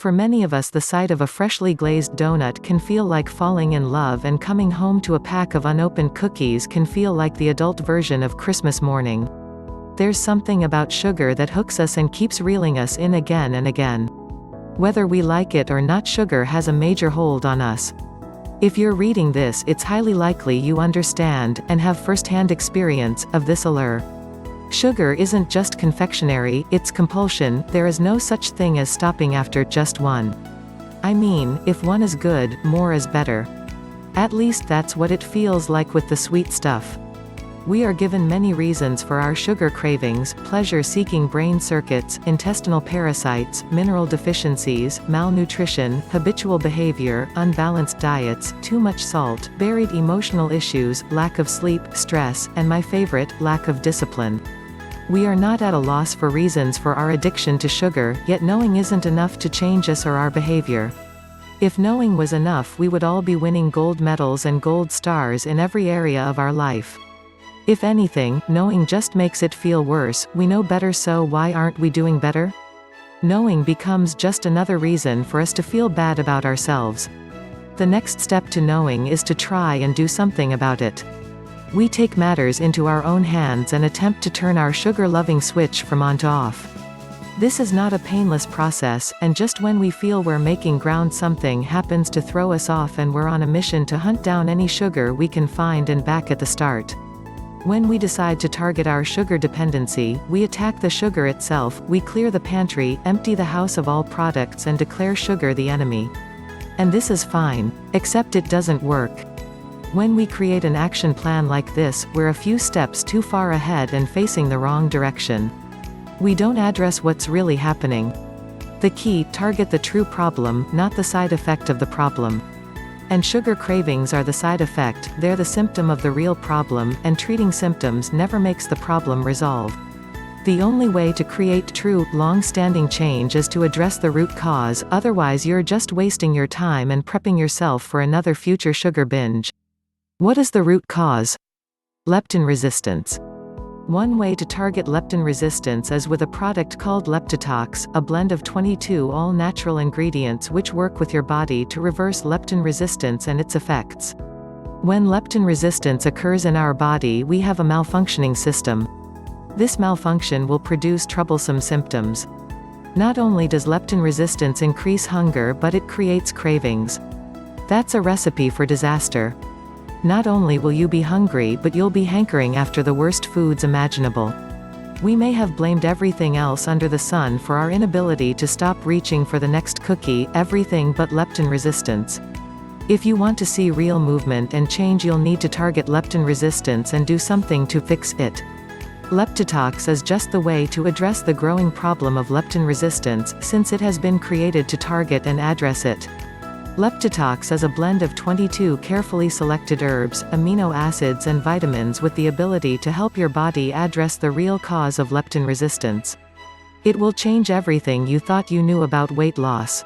For many of us, the sight of a freshly glazed donut can feel like falling in love, and coming home to a pack of unopened cookies can feel like the adult version of Christmas morning. There's something about sugar that hooks us and keeps reeling us in again and again. Whether we like it or not, sugar has a major hold on us. If you're reading this, it's highly likely you understand, and have first-hand experience, of this allure. Sugar isn't just confectionery, it's compulsion. There is no such thing as stopping after just one. I mean, if one is good, more is better. At least that's what it feels like with the sweet stuff. We are given many reasons for our sugar cravings: pleasure-seeking brain circuits, intestinal parasites, mineral deficiencies, malnutrition, habitual behavior, unbalanced diets, too much salt, buried emotional issues, lack of sleep, stress, and my favorite, lack of discipline. We are not at a loss for reasons for our addiction to sugar, yet knowing isn't enough to change us or our behavior. If knowing was enough, we would all be winning gold medals and gold stars in every area of our life. If anything, knowing just makes it feel worse. We know better, so why aren't we doing better? Knowing becomes just another reason for us to feel bad about ourselves. The next step to knowing is to try and do something about it. We take matters into our own hands and attempt to turn our sugar-loving switch from on to off. This is not a painless process, and just when we feel we're making ground, something happens to throw us off, and we're on a mission to hunt down any sugar we can find, and back at the start. When we decide to target our sugar dependency, we attack the sugar itself. We clear the pantry, empty the house of all products, and declare sugar the enemy. And this is fine. Except it doesn't work. When we create an action plan like this, we're a few steps too far ahead and facing the wrong direction. We don't address what's really happening. The key: target the true problem, not the side effect of the problem. And sugar cravings are the side effect. They're the symptom of the real problem, and treating symptoms never makes the problem resolve. The only way to create true, long-standing change is to address the root cause, otherwise you're just wasting your time and prepping yourself for another future sugar binge. What is the root cause? Leptin resistance. One way to target leptin resistance is with a product called Leptitox, a blend of 22 all-natural ingredients which work with your body to reverse leptin resistance and its effects. When leptin resistance occurs in our body, we have a malfunctioning system. This malfunction will produce troublesome symptoms. Not only does leptin resistance increase hunger, but it creates cravings. That's a recipe for disaster. Not only will you be hungry, but you'll be hankering after the worst foods imaginable. We may have blamed everything else under the sun for our inability to stop reaching for the next cookie, everything but leptin resistance. If you want to see real movement and change, you'll need to target leptin resistance and do something to fix it. Leptitox is just the way to address the growing problem of leptin resistance, since it has been created to target and address it. Leptitox is a blend of 22 carefully selected herbs, amino acids and vitamins with the ability to help your body address the real cause of leptin resistance. It will change everything you thought you knew about weight loss.